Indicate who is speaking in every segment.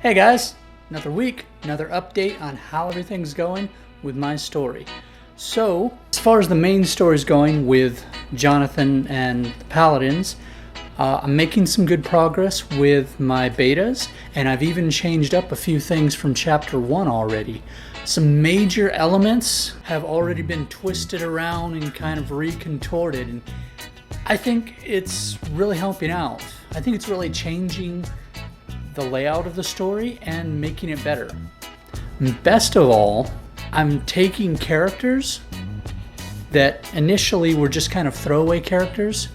Speaker 1: Hey guys, another week, another update on how everything's going with my story. So, as far as the main story is going with Jonathan and the Paladins, I'm making some good progress with my betas, and I've even changed up a few things from chapter 1 already. Some major elements have already been twisted around and kind of recontorted, and I think it's really helping out. I think it's really changing the layout of the story and making it better. Best of all, I'm taking characters that initially were just kind of throwaway characters,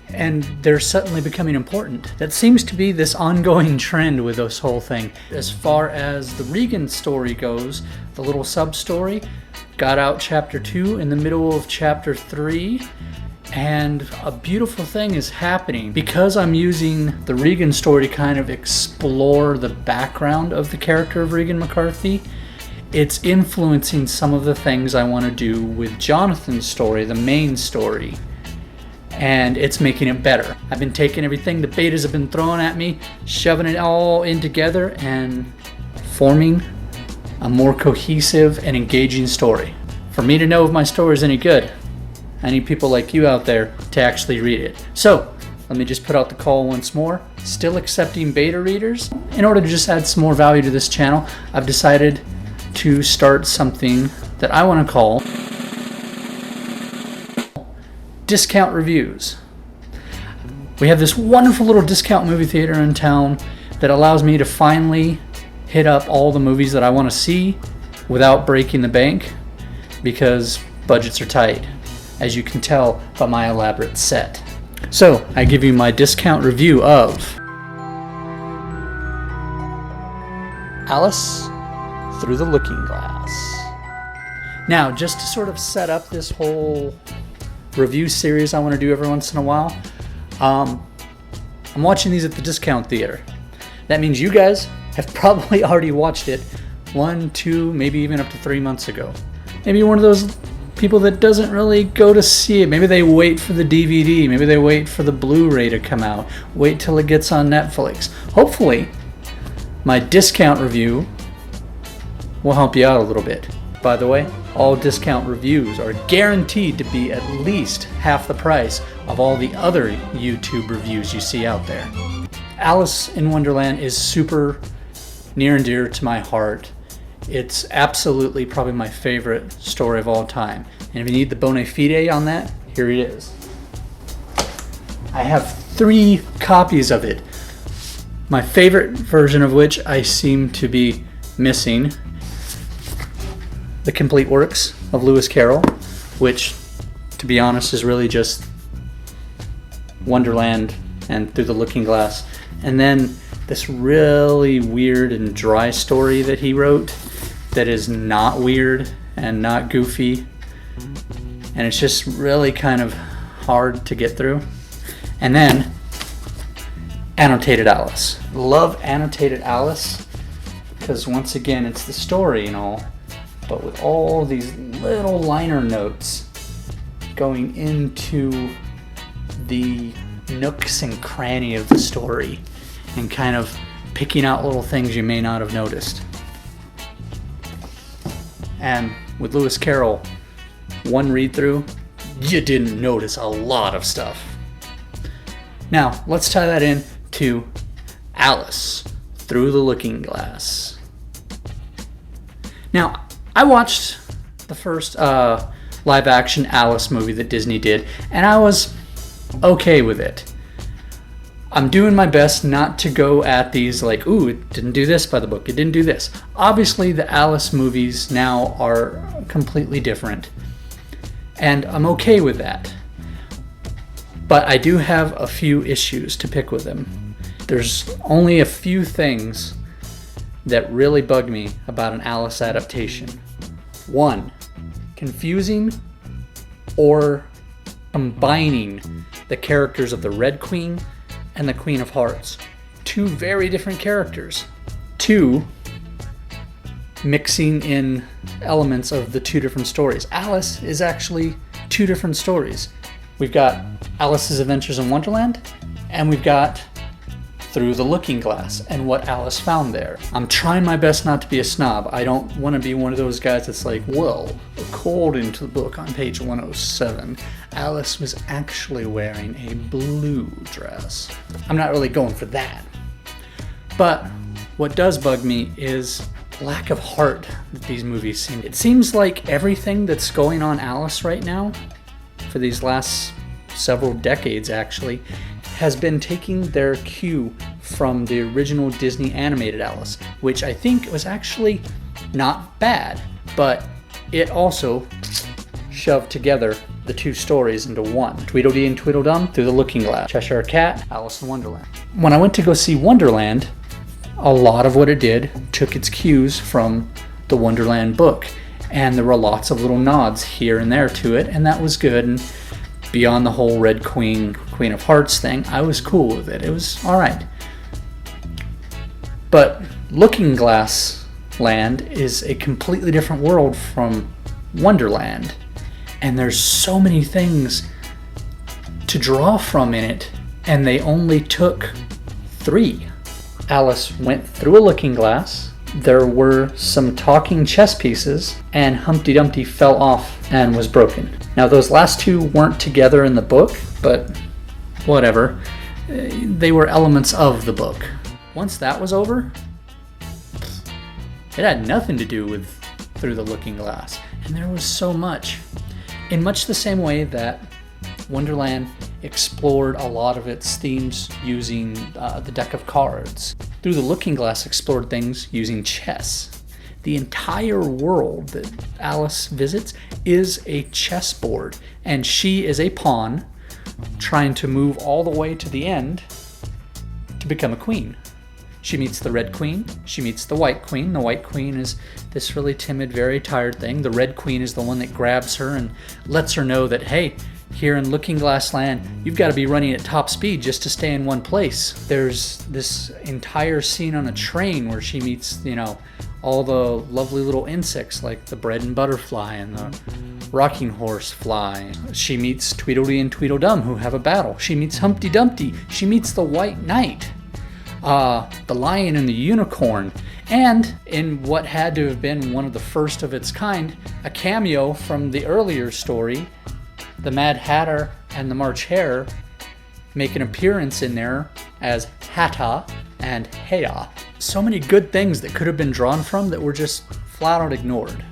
Speaker 1: and they're suddenly becoming important. That seems to be this ongoing trend with this whole thing. As far as the Regan story goes, the little sub-story, got out chapter 2 in the middle of chapter 3, and a beautiful thing is happening. Because I'm using the Regan story to kind of explore the background of the character of Regan McCarthy, it's influencing some of the things I want to do with Jonathan's story, the main story. And it's making it better. I've been taking everything the betas have been throwing at me, shoving it all in together, and forming a more cohesive and engaging story. For me to know if my story is any good, I need people like you out there to actually read it. So, let me just put out the call once more. Still accepting beta readers. In order to just add some more value to this channel, I've decided to start something that I want to call discount reviews. We have this wonderful little discount movie theater in town that allows me to finally hit up all the movies that I want to see without breaking the bank, because budgets are tight, as you can tell by my elaborate set. So, I give you my discount review of Alice Through the Looking Glass. Now, just to sort of set up this whole review series I want to do every once in a while, I'm watching these at the discount theater. That means you guys have probably already watched it 1, 2, maybe even up to 3 months ago. Maybe you're one of those people that doesn't really go to see it. Maybe they wait for the DVD. Maybe they wait for the Blu-ray to come out. Wait till it gets on Netflix. Hopefully, my discount review will help you out a little bit. By the way, all discount reviews are guaranteed to be at least half the price of all the other YouTube reviews you see out there. Alice in Wonderland is super near and dear to my heart. It's absolutely probably my favorite story of all time. And if you need the bona fide on that, here it is. I have 3 copies of it. My favorite version of which I seem to be missing. The complete works of Lewis Carroll, which, to be honest, is really just Wonderland and Through the Looking Glass. And then this really weird and dry story that he wrote that is not weird and not goofy, and it's just really kind of hard to get through. And then Annotated Alice. Love Annotated Alice because, once again, it's the story and all, but with all these little liner notes going into the nooks and cranny of the story and kind of picking out little things you may not have noticed. And with Lewis Carroll, one read through, you didn't notice a lot of stuff. Now, let's tie that in to Alice Through the Looking Glass. Now, I watched the first live action Alice movie that Disney did, and I was okay with it. I'm doing my best not to go at these like, ooh, it didn't do this by the book, it didn't do this. Obviously, the Alice movies now are completely different, and I'm okay with that. But I do have a few issues to pick with them. There's only a few things that really bug me about an Alice adaptation. 1, confusing or combining the characters of the Red Queen and the Queen of Hearts. 2 very different characters. 2, mixing in elements of the 2 different stories. Alice is actually 2 different stories. We've got Alice's Adventures in Wonderland, and we've got Through the Looking Glass and what Alice found there. I'm trying my best not to be a snob. I don't want to be one of those guys that's like, well, according to the book on page 107, Alice was actually wearing a blue dress. I'm not really going for that. But what does bug me is lack of heart that these movies seem. It seems like everything that's going on Alice right now, for these last several decades actually, has been taking their cue from the original Disney animated Alice, which I think was actually not bad, but it also shoved together the two stories into one. Tweedledee and Tweedledum, Through the Looking Glass, Cheshire Cat, Alice in Wonderland. When I went to go see Wonderland, a lot of what it did took its cues from the Wonderland book, and there were lots of little nods here and there to it, and that was good. And beyond the whole Red Queen, Queen of Hearts thing, I was cool with it. It was alright. But Looking Glass Land is a completely different world from Wonderland. And there's so many things to draw from in it, and they only took 3. Alice went through a looking glass, there were some talking chess pieces, and Humpty Dumpty fell off and was broken. Now those last 2 weren't together in the book, but whatever. They were elements of the book. Once that was over, it had nothing to do with Through the Looking Glass. And there was so much. In much the same way that Wonderland explored a lot of its themes using the deck of cards, Through the Looking Glass explored things using chess. The entire world that Alice visits is a chessboard, and she is a pawn trying to move all the way to the end to become a queen. She meets the Red Queen, she meets the White Queen. The White Queen is this really timid, very tired thing. The Red Queen is the one that grabs her and lets her know that, hey, here in Looking Glass Land, you've got to be running at top speed just to stay in one place. There's this entire scene on a train where she meets, all the lovely little insects like the bread and butterfly and the rocking horse fly. She meets Tweedledee and Tweedledum, who have a battle. She meets Humpty Dumpty. She meets the White Knight, the Lion and the Unicorn, and in what had to have been one of the first of its kind, a cameo from the earlier story, the Mad Hatter and the March Hare make an appearance in there as Hatta and Heya. So many good things that could have been drawn from that were just flat out ignored.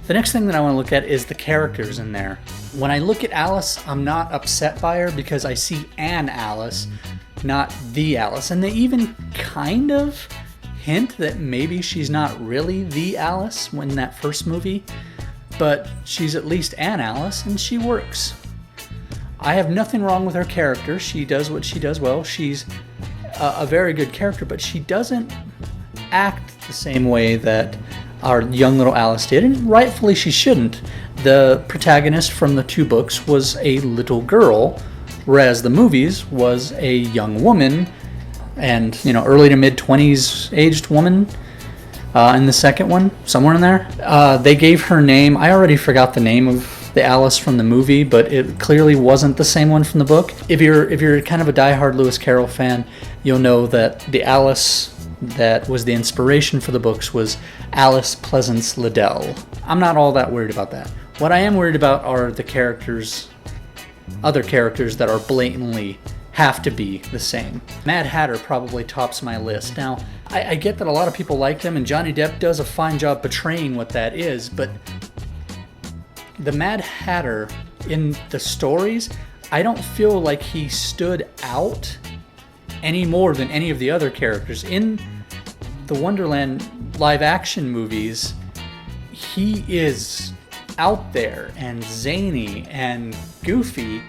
Speaker 1: The next thing that I want to look at is the characters in there. When I look at Alice, I'm not upset by her because I see an Alice, not the Alice. And they even kind of hint that maybe she's not really the Alice when in that first movie, but she's at least an Alice and she works. I have nothing wrong with her character. She does what she does well. She's a very good character, but she doesn't act the same way that our young little Alice did, and rightfully she shouldn't. The protagonist from the 2 books was a little girl, whereas the movies was a young woman and, early to mid-20s aged woman in the second one, somewhere in there. They gave her name. I already forgot the name of the Alice from the movie, but it clearly wasn't the same one from the book. If you're kind of a diehard Lewis Carroll fan, you'll know that the Alice that was the inspiration for the books was Alice Pleasance Liddell. I'm not all that worried about that. What I am worried about are the characters, other characters that are blatantly have to be the same. Mad Hatter probably tops my list. Now, I get that a lot of people liked him, and Johnny Depp does a fine job portraying what that is, but the Mad Hatter in the stories, I don't feel like he stood out any more than any of the other characters. In the Wonderland live action movies, he is out there and zany and goofy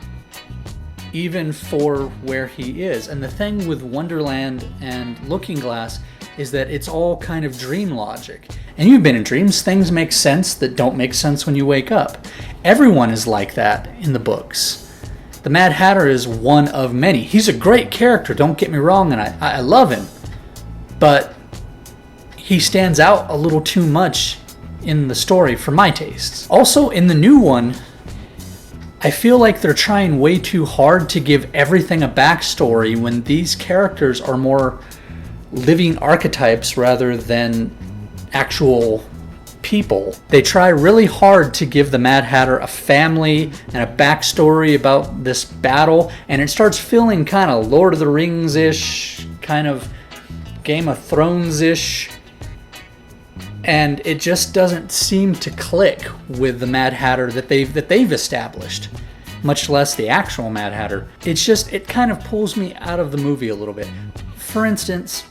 Speaker 1: even for where he is. And the thing with Wonderland and Looking Glass is that it's all kind of dream logic. And you've been in dreams, things make sense that don't make sense when you wake up. Everyone is like that in the books. The Mad Hatter is one of many. He's a great character, don't get me wrong, and I love him. But he stands out a little too much in the story for my tastes. Also, in the new one, I feel like they're trying way too hard to give everything a backstory when these characters are more living archetypes rather than actual people. They try really hard to give the Mad Hatter a family and a backstory about this battle, and it starts feeling kind of Lord of the Rings-ish, kind of Game of Thrones-ish, and it just doesn't seem to click with the Mad Hatter that they've established, much less the actual Mad Hatter. It kind of pulls me out of the movie a little bit. For instance,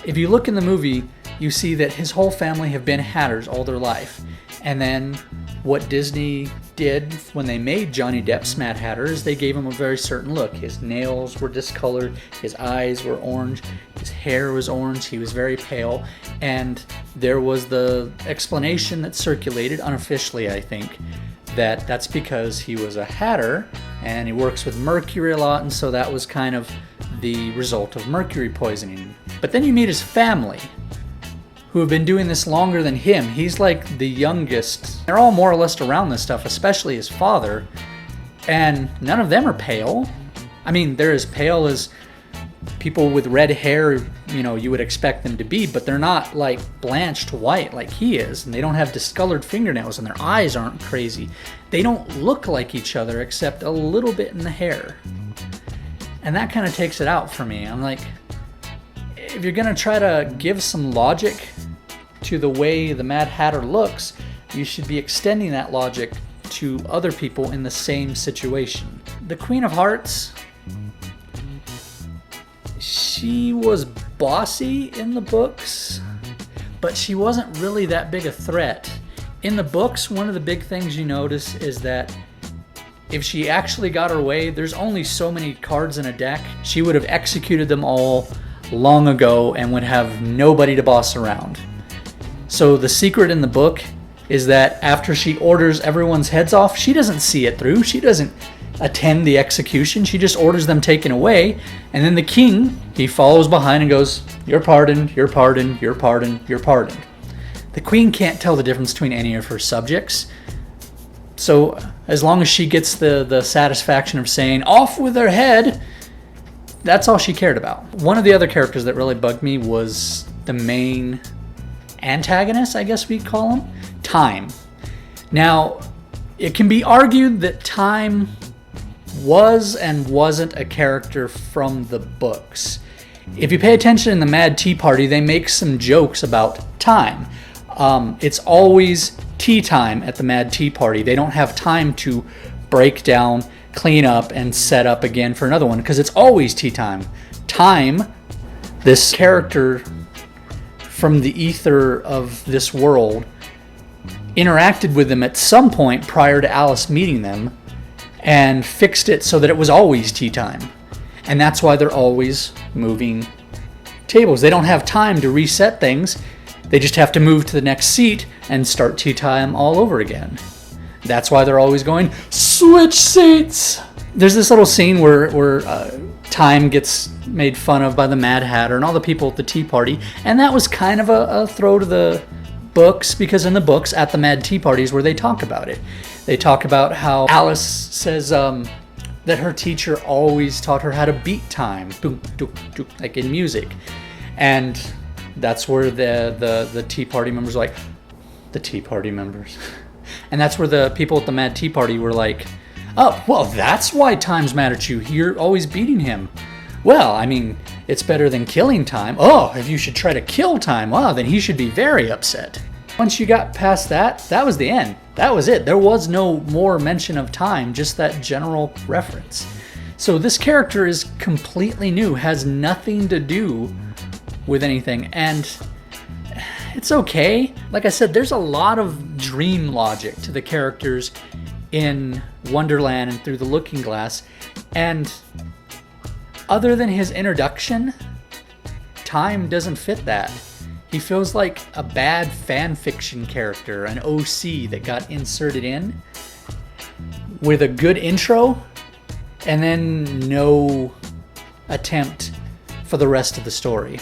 Speaker 1: if you look in the movie, you see that his whole family have been Hatters all their life. And then what Disney did when they made Johnny Depp's Mad Hatter is they gave him a very certain look. His nails were discolored, his eyes were orange, his hair was orange, he was very pale. And there was the explanation that circulated unofficially, I think, that that's because he was a Hatter and he works with mercury a lot, and so that was kind of the result of mercury poisoning. But then you meet his family, who have been doing this longer than him. He's like the youngest. They're all more or less around this stuff, especially his father, and none of them are pale. I mean, they're as pale as people with red hair, you would expect them to be, but they're not like blanched white like he is, and they don't have discolored fingernails, and their eyes aren't crazy. They don't look like each other except a little bit in the hair. And that kind of takes it out for me. I'm like, if you're going to try to give some logic to the way the Mad Hatter looks, you should be extending that logic to other people in the same situation. The Queen of Hearts, she was bossy in the books, but she wasn't really that big a threat. In the books, one of the big things you notice is that if she actually got her way, there's only so many cards in a deck. She would have executed them all long ago and would have nobody to boss around. So the secret in the book is that after she orders everyone's heads off, she doesn't see it through. She doesn't attend the execution. She just orders them taken away. And then the king, he follows behind and goes, "You're pardoned, you're pardoned, you're pardoned, you're pardoned." The queen can't tell the difference between any of her subjects. So as long as she gets the satisfaction of saying, "Off with her head," that's all she cared about. One of the other characters that really bugged me was the main antagonist, I guess we'd call him, Time. Now, it can be argued that Time was and wasn't a character from the books. If you pay attention in the Mad Tea Party, they make some jokes about time. It's always tea time at the Mad Tea Party. They don't have time to break down, clean up, and set up again for another one, because it's always tea time. Time, this character from the ether of this world, interacted with them at some point prior to Alice meeting them and fixed it so that it was always tea time. And that's why they're always moving tables. They don't have time to reset things. They just have to move to the next seat and start tea time all over again. That's why they're always going, "Switch seats!" There's this little scene where Time gets made fun of by the Mad Hatter and all the people at the tea party, and that was kind of a throw to the books, because in the books at the Mad Tea Parties where they talk about it, they talk about how Alice says that her teacher always taught her how to beat time, like in music, and that's where the Tea Party members were like, the Tea Party members, and that's where the people at the Mad Tea Party were like, "Oh, well, that's why time's mad at you. You're always beating him. Well, I mean, it's better than killing time. Oh, if you should try to kill time, well, then he should be very upset." Once you got past that, that was the end. That was it. There was no more mention of time, just that general reference. So this character is completely new, has nothing to do with anything, and it's okay. Like I said, there's a lot of dream logic to the characters in Wonderland and Through the Looking Glass, and other than his introduction, Time doesn't fit that. He feels like a bad fan fiction character, an OC that got inserted in with a good intro and then no attempt for the rest of the story.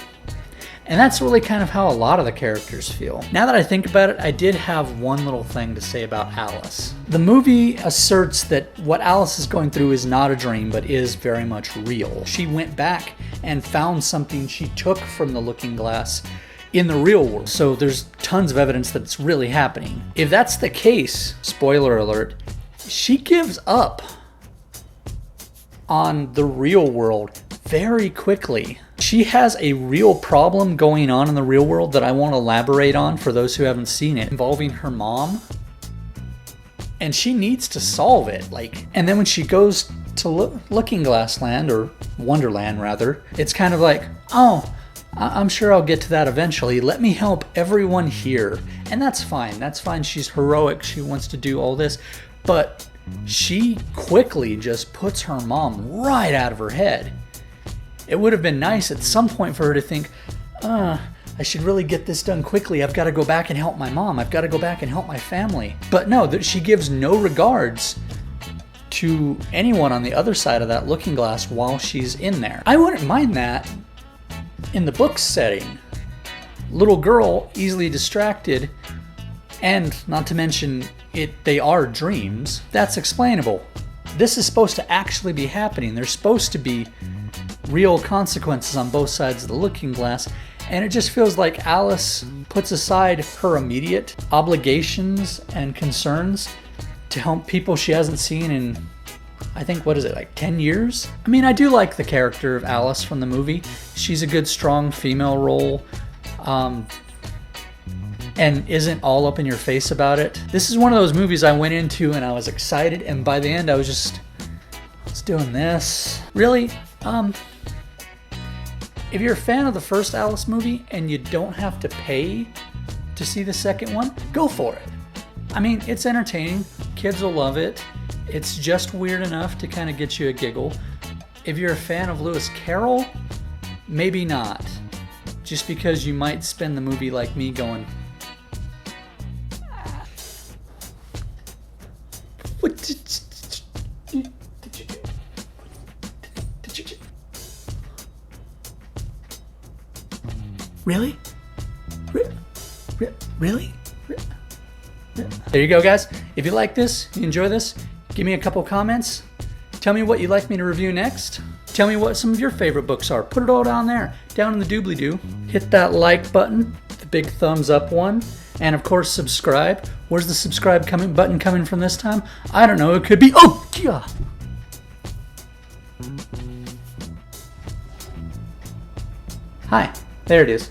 Speaker 1: And that's really kind of how a lot of the characters feel. Now that I think about it, I did have one little thing to say about Alice. The movie asserts that what Alice is going through is not a dream, but is very much real. She went back and found something she took from the looking glass in the real world. So there's tons of evidence that it's really happening. If that's the case, spoiler alert, she gives up on the real world very quickly. She has a real problem going on in the real world that I won't elaborate on for those who haven't seen it, involving her mom. And she needs to solve it. And then when she goes to Looking Glass Land, or Wonderland rather, it's kind of like, oh, I'm sure I'll get to that eventually. Let me help everyone here. And that's fine. That's fine. She's heroic. She wants to do all this. But she quickly just puts her mom right out of her head. It would have been nice at some point for her to think, I should really get this done quickly. I've got to go back and help my mom. I've got to go back and help my family. But no, she gives no regards to anyone on the other side of that looking glass while she's in there. I wouldn't mind that in the book setting. Little girl, easily distracted, and not to mention they are dreams. That's explainable. This is supposed to actually be happening. There's supposed to be real consequences on both sides of the looking glass, and it just feels like Alice puts aside her immediate obligations and concerns to help people she hasn't seen in, I think, 10 years? I mean, I do like the character of Alice from the movie. She's a good, strong female role, and isn't all up in your face about it. This is one of those movies I went into and I was excited, and by the end I was doing this. Really? If you're a fan of the first Alice movie and you don't have to pay to see the second one, go for it. I mean, it's entertaining. Kids will love it. It's just weird enough to kind of get you a giggle. If you're a fan of Lewis Carroll, maybe not. Just because you might spend the movie like me going, what did you do? Really? Really? There you go, guys. If you like this, you enjoy this, give me a couple comments. Tell me what you'd like me to review next. Tell me what some of your favorite books are. Put it all down there, down in the doobly-doo. Hit that like button, the big thumbs up one, and of course subscribe. Where's the subscribe button coming from this time? I don't know. It could be, oh, yeah. Hi, there it is.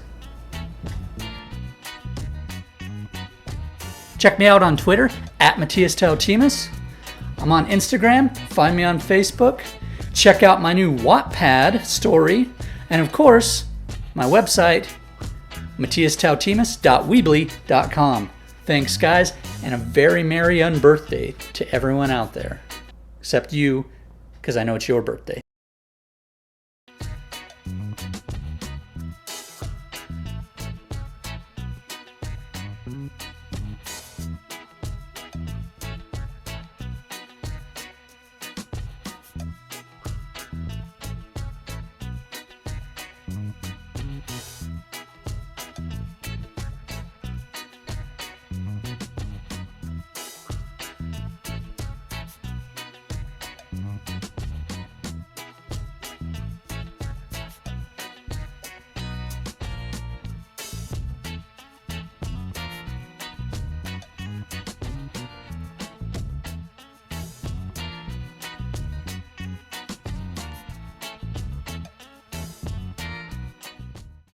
Speaker 1: Check me out on Twitter, @Matias Tautimez. I'm on Instagram, find me on Facebook. Check out my new Wattpad story. And of course, my website, matiastautimez.weebly.com. Thanks, guys, and a very merry unbirthday to everyone out there. Except you, because I know it's your birthday.